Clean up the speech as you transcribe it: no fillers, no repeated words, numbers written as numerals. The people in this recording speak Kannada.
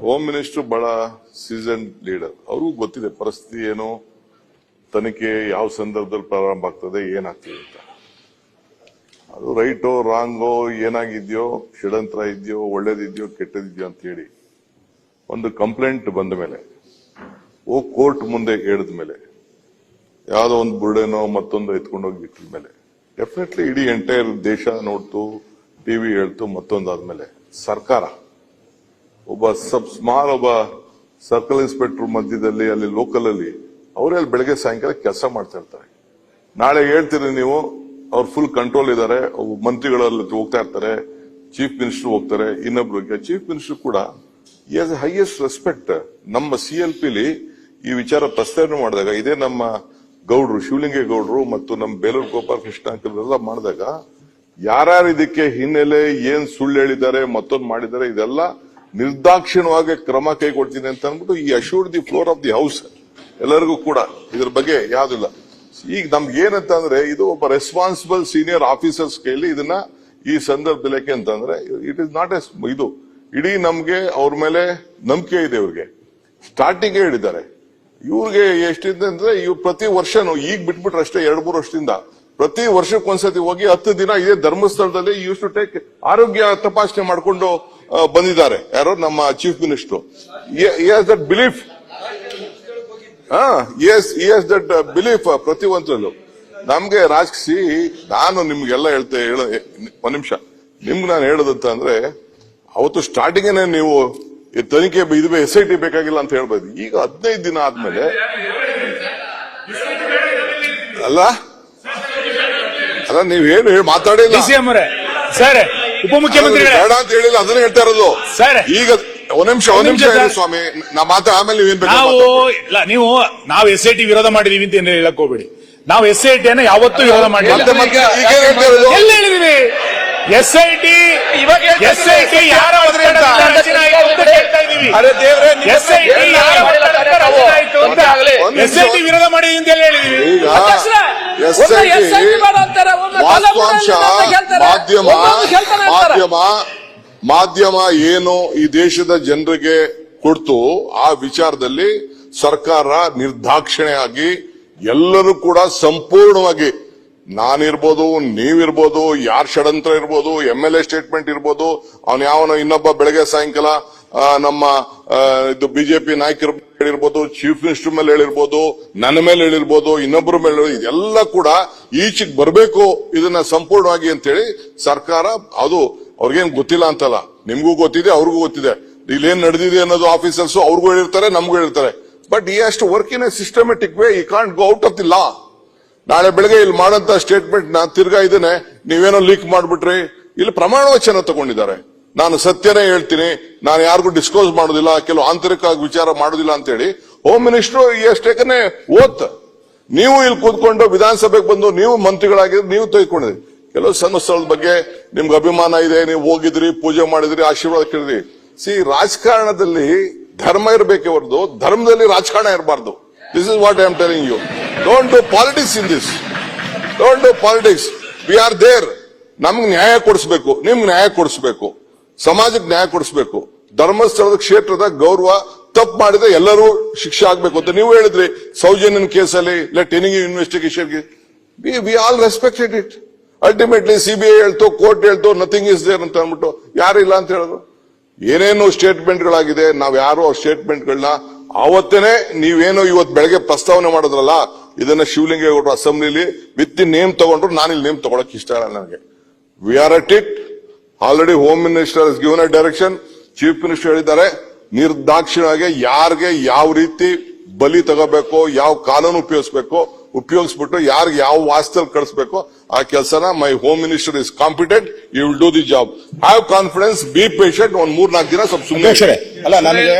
ಹೋಮ್ ಮಿನಿಸ್ಟರ್ ಬಹಳ ಸೀಸನ್ ಲೀಡರ್. ಅವ್ರಿಗೂ ಗೊತ್ತಿದೆ ಪರಿಸ್ಥಿತಿ ಏನು, ತನಿಖೆ ಯಾವ ಸಂದರ್ಭದಲ್ಲಿ ಪ್ರಾರಂಭ ಆಗ್ತದೆ, ಏನಾಗ್ತದೆ ಅಂತ. ಅದು ರೈಟೋ ರಾಂಗೋ, ಏನಾಗಿದ್ಯೋ, ಷಡ್ಯಂತ್ರ ಇದೆಯೋ, ಒಳ್ಳೇದಿದ್ಯೋ, ಕೆಟ್ಟದಿದ್ಯೋ ಅಂತ ಹೇಳಿ ಒಂದು ಕಂಪ್ಲೇಂಟ್ ಬಂದ ಮೇಲೆ ಕೋರ್ಟ್ ಮುಂದೆ ಹೇಳಿದ ಮೇಲೆ, ಯಾವ್ದೋ ಒಂದು ಬುರ್ಡೆನೋ ಮತ್ತೊಂದು ಎತ್ಕೊಂಡೋಗಿ ಬಿಟ್ಟಿದ ಮೇಲೆ ಡೆಫಿನೆಟ್ಲಿ ಇಡೀ ಎಂಟೈರ್ ದೇಶ ನೋಡ್ತು, ಟಿವಿ ಹೇಳ್ತು. ಮತ್ತೊಂದಾದ್ಮೇಲೆ ಸರ್ಕಾರ ಒಬ್ಬ ಒಬ್ಬ ಸರ್ಕಲ್ ಇನ್ಸ್ಪೆಕ್ಟರ್ ಮಧ್ಯದಲ್ಲಿ ಅಲ್ಲಿ ಲೋಕಲ್ ಅಲ್ಲಿ ಅವರೇ ಅಲ್ಲಿ ಬೆಳಗ್ಗೆ ಸಾಯಂಕಾಲ ಕೆಲಸ ಮಾಡ್ತಾ ಇರ್ತಾರೆ. ನಾಳೆ ಹೇಳ್ತೀರಿ ನೀವು ಅವ್ರು ಫುಲ್ ಕಂಟ್ರೋಲ್ ಇದ್ದಾರೆ, ಮಂತ್ರಿಗಳಲ್ಲಿ ಹೋಗ್ತಾ ಇರ್ತಾರೆ, ಚೀಫ್ ಮಿನಿಸ್ಟರ್ ಹೋಗ್ತಾರೆ, ಇನ್ನೊಬ್ರಿಗೆ ಚೀಫ್ ಮಿನಿಸ್ಟರ್ ಕೂಡ ಈಸ್ ಹೈಯೆಸ್ಟ್ ರೆಸ್ಪೆಕ್ಟ್. ನಮ್ಮ CLPಲಿ ಈ ವಿಚಾರ ಪ್ರಸ್ತಾವನೆ ಮಾಡಿದಾಗ, ಇದೇ ನಮ್ಮ ಗೌಡ್ರು ಶಿವಲಿಂಗೇಗೌಡರು ಮತ್ತು ನಮ್ಮ ಬೇಲೂರು ಗೋಪಾಲ ಕೃಷ್ಣ ಅಂಕಲ್ ಮಾಡಿದಾಗ, ಯಾರ್ಯಾರು ಇದಕ್ಕೆ ಹಿನ್ನೆಲೆ ಏನ್ ಸುಳ್ಳು ಹೇಳಿದ್ದಾರೆ, ಮತ್ತೊಂದು ಮಾಡಿದ್ದಾರೆ, ಇದೆಲ್ಲ ನಿರ್ದಾಕ್ಷಿಣ್ಯವಾಗಿ ಕ್ರಮ ಕೈಗೊಳ್ತೀನಿ ಅಂತ ಅಂದ್ಬಿಟ್ಟು ಈ assured the floor of the house ಎಲ್ಲರಿಗೂ ಕೂಡ ಇದ್ರ ಬಗ್ಗೆ ಯಾವ್ದಿಲ್ಲ. ಈಗ ನಮ್ಗೆ ಏನಂತ ಅಂದ್ರೆ, ಇದು ಒಬ್ಬ ರೆಸ್ಪಾನ್ಸಿಬಲ್ ಸೀನಿಯರ್ ಆಫೀಸರ್ಸ್ ಕೈಲಿ ಇದನ್ನ ಈ ಸಂದರ್ಭದಲ್ಲಿ ಯಾಕೆ ಅಂತಂದ್ರೆ, ಇಟ್ ಇಸ್ ನಾಟ್ ಇದು ಇಡೀ ನಮ್ಗೆ ಅವ್ರ ಮೇಲೆ ನಂಬಿಕೆ ಇದೆ. ಇವ್ರಿಗೆ ಸ್ಟಾರ್ಟಿಂಗ್ ಹೇಳಿದ್ದಾರೆ, ಇವ್ರಿಗೆ ಎಷ್ಟಿದೆ ಅಂದ್ರೆ, ಇವ್ರು ಪ್ರತಿ ವರ್ಷನೂ ಈಗ ಬಿಟ್ಬಿಟ್ರೆ ಅಷ್ಟೇ 2-3 ವರ್ಷದಿಂದ ಪ್ರತಿ ವರ್ಷಕ್ಕೊಂದ್ಸತಿ ಹೋಗಿ 10 ದಿನ ಇದೇ ಧರ್ಮಸ್ಥಳದಲ್ಲಿ ಯೂಸ್ ಟು ಟೇಕ್ ಆರೋಗ್ಯ ತಪಾಸಣೆ ಮಾಡ್ಕೊಂಡು ಬಂದಿದ್ದಾರೆ. ಯಾರೋ ನಮ್ಮ chief minister. That belief that belief ಪ್ರತಿಯೊಂದರಲ್ಲೂ ನಮ್ಗೆ ರಾಜಕೀಯ. ನಾನು ನಿಮ್ಗೆಲ್ಲ ಒಂದ್ ನಿಮಿಷ ನಿಮ್ಗೆ ನಾನು ಹೇಳೋದಂತ ಅಂದ್ರೆ, ಅವತ್ತು ಸ್ಟಾರ್ಟಿಂಗ್ ನೀವು ತನಿಖೆ ಇದುವೇ SIT ಬೇಕಾಗಿಲ್ಲ ಅಂತ ಹೇಳ್ಬೋದು. ಈಗ 15 ದಿನ ಆದ್ಮೇಲೆ ಅಲ್ಲ ನೀವೇನು ಮಾತಾಡಿಲ್ಲ ಸರ್, ಉಪಮುಖ್ಯಮಂತ್ರಿ ಬೇಡ ಅಂತ ಹೇಳಿಲ್ಲ, ಅದನ್ನ ಹೇಳ್ತಾ ಇರೋದು. ಈಗ ಒಂದ್ ನಿಮಿಷ ಹೇಳಿ ಸ್ವಾಮಿ, ನಾ ಮಾತಾ ಆಮೇಲೆ ನೀವೇನ್ ನೀವು ನಾವು SIT ವಿರೋಧ ಮಾಡಿದೀವಿ ಅಂತ ಏನು ಹೇಳಕ್ ಹೋಗ್ಬೇಡಿ. ನಾವು SIT ಅನ್ನ ಯಾವತ್ತೂ ವಿರೋಧ ಮಾಡಿಲ್ಲ. ಎಲ್ಲಿ ಹೇಳಿದೀವಿ? SIT ಯಾರ SIT ವಿರೋಧ ಮಾಡಿದೀವಿ ಅಂತ ಎಲ್ಲಿ ಹೇಳಿದೀವಿ? ಮಾಧ್ಯಮ ಏನು ಈ ದೇಶದ ಜನರಿಗೆ ಕೊಡ್ತು, ಆ ವಿಚಾರದಲ್ಲಿ ಸರ್ಕಾರ ನಿರ್ದಾಕ್ಷಿಣ್ಯವಾಗಿ ಎಲ್ಲರೂ ಕೂಡ ಸಂಪೂರ್ಣವಾಗಿ, ನಾನಿರ್ಬೋದು, ನೀವಿರ್ಬೋದು, ಯಾರ್ ಷಡ್ಯಂತ್ರ ಇರ್ಬೋದು, MLA ಸ್ಟೇಟ್ಮೆಂಟ್ ಇರ್ಬೋದು, ಅವನ್ ಯಾವನೋ ಇನ್ನೊಬ್ಬ ಬೆಳಗ್ಗೆ ಸಾಯಂಕಾಲ ನಮ್ಮ ಇದು ಬಿಜೆಪಿ ನಾಯಕರ ಹೇಳಿರ್ಬೋದು, ಚೀಫ್ ಮಿನಿಸ್ಟರ್ ಮೇಲೆ ಹೇಳಿರ್ಬೋದು, ನನ್ನ ಮೇಲೆ ಹೇಳಿರ್ಬೋದು, ಇನ್ನೊಬ್ಬರ ಮೇಲೆ, ಇದೆಲ್ಲ ಕೂಡ ಈಚೆಗೆ ಬರಬೇಕು ಇದನ್ನ ಸಂಪೂರ್ಣವಾಗಿ ಅಂತೇಳಿ ಸರ್ಕಾರ. ಅದು ಅವ್ರಿಗೇನ್ ಗೊತ್ತಿಲ್ಲ ಅಂತಲ್ಲ, ನಿಮ್ಗೂ ಗೊತ್ತಿದೆ, ಅವ್ರಿಗೂ ಗೊತ್ತಿದೆ ಇಲ್ಲೇನ್ ನಡೆದಿದೆ ಅನ್ನೋದು. ಆಫೀಸರ್ಸ್ ಅವ್ರಿಗೂ ಹೇಳಿರ್ತಾರೆ, ನಮಗೂ ಹೇಳಿರ್ತಾರೆ. But he has to work in a systematic way. He can't go out of the law. ನಾಳೆ ಬೆಳಗ್ಗೆ ಇಲ್ಲಿ ಮಾಡಂತ ಸ್ಟೇಟ್ಮೆಂಟ್ ನಾ ತಿರ್ಗಾ ಇದನ್ನೇ ನೀವೇನೋ ಲೀಕ್ ಮಾಡ್ಬಿಟ್ರಿ. ಇಲ್ಲಿ ಪ್ರಮಾಣ ವಚನ ತಗೊಂಡಿದ್ದಾರೆ, ನಾನು ಸತ್ಯನೇ ಹೇಳ್ತೀನಿ, ನಾನು ಯಾರಿಗೂ ಡಿಸ್ಕ್ಲೋಸ್ ಮಾಡೋದಿಲ್ಲ, ಕೆಲವು ಆಂತರಿಕ ವಿಚಾರ ಮಾಡೋದಿಲ್ಲ ಅಂತ ಹೇಳಿ ಹೋಮ್ ಮಿನಿಸ್ಟರ್ ಎಷ್ಟೇಕನೆ ಓತ್. ನೀವು ಇಲ್ಲಿ ಕೂತ್ಕೊಂಡು ವಿಧಾನಸಭೆಗೆ ಬಂದು ನೀವು ಮಂತ್ರಿಗಳಾಗಿದ್ರೆ ನೀವು ತೆಗೆದುಕೊಂಡಿದ್ರಿ. ಕೆಲವು ಸಂಸ್ಥಳದ ಬಗ್ಗೆ ನಿಮ್ಗೆ ಅಭಿಮಾನ ಇದೆ, ನೀವು ಹೋಗಿದ್ರಿ, ಪೂಜೆ ಮಾಡಿದ್ರಿ, ಆಶೀರ್ವಾದ ಕೇಳಿದ್ರಿ. ರಾಜಕಾರಣದಲ್ಲಿ ಧರ್ಮ ಇರಬೇಕೆ ಹೊರತು ಧರ್ಮದಲ್ಲಿ ರಾಜಕಾರಣ ಇರಬಾರ್ದು. This is what I am telling you. Don't do politics in this. Don't do politics. We are there. ನಮ್ಗೆ ನ್ಯಾಯ ಕೊಡಿಸ್ಬೇಕು, ನಿಮ್ಗೆ ನ್ಯಾಯ ಕೊಡಿಸ್ಬೇಕು, ಸಮಾಜಕ್ಕೆ ನ್ಯಾಯ ಕೊಡಿಸ್ಬೇಕು. ಧರ್ಮಸ್ಥಳದ ಕ್ಷೇತ್ರದ ಗೌರವ ತಪ್ಪು ಮಾಡಿದ್ರೆ ಎಲ್ಲರೂ ಶಿಕ್ಷೆ ಆಗ್ಬೇಕು ಅಂತ ನೀವು ಹೇಳಿದ್ರಿ. ಸೌಜನ್ಯನ್ ಕೇಸಲ್ಲಿ let any investigation, we all respected it. Ultimately CBI ಹೇಳ್ತು, ಕೋರ್ಟ್ ಹೇಳ್ತು, ನಥಿಂಗ್ ಇಸ್ ದೇರ್ ಅಂತ ಅಂದ್ಬಿಟ್ಟು ಯಾರು ಇಲ್ಲ ಅಂತ ಹೇಳಿದ್ರು. ಏನೇನು ಸ್ಟೇಟ್ಮೆಂಟ್ಗಳಾಗಿದೆ, ನಾವ್ ಯಾರು ಆ ಸ್ಟೇಟ್ಮೆಂಟ್ಗಳನ್ನ ಆವತ್ತೇನೆ ನೀವೇನೋ ಇವತ್ತು ಬೆಳಗ್ಗೆ ಪ್ರಸ್ತಾವನೆ ಮಾಡಿದ್ರಲ್ಲ, ಇದನ್ನ ಶಿವಲಿಂಗೇಗೌಡರು ಅಸೆಂಬ್ಲಿಲಿ ವಿತ್ ನೇಮ್ ತಗೊಂಡ್ರು. ನಾನಿಲ್ಲಿ ನೇಮ್ ತಗೊಳಕ್ ಇಷ್ಟ ಇಲ್ಲ ನನಗೆ. We are at it. Already home minister is given a direction. Chief minister ಹೇಳಿದ್ದಾರೆ, ನಿರ್ದಾಕ್ಷಿಣ್ಯವಾಗಿ ಯಾರಿಗೆ ಯಾವ ರೀತಿ ಬಲಿ ತಗೋಬೇಕು, ಯಾವ ಕಾನೂನು ಉಪಯೋಗಿಸ್ಬಿಟ್ಟು ಯಾರಿಗೆ ಯಾವ ವಾಸ್ತಲ್ಲಿ ಕಳಿಸ್ಬೇಕು ಆ ಕೆಲಸನ my home minister is competent. You will do the job. Have confidence, be patient. ಒಂದ್ 3-4 ದಿನ ಸ್ವಲ್ಪ ಸುಮ್ಮನೆ ಅಲ್ಲ ನನಗೆ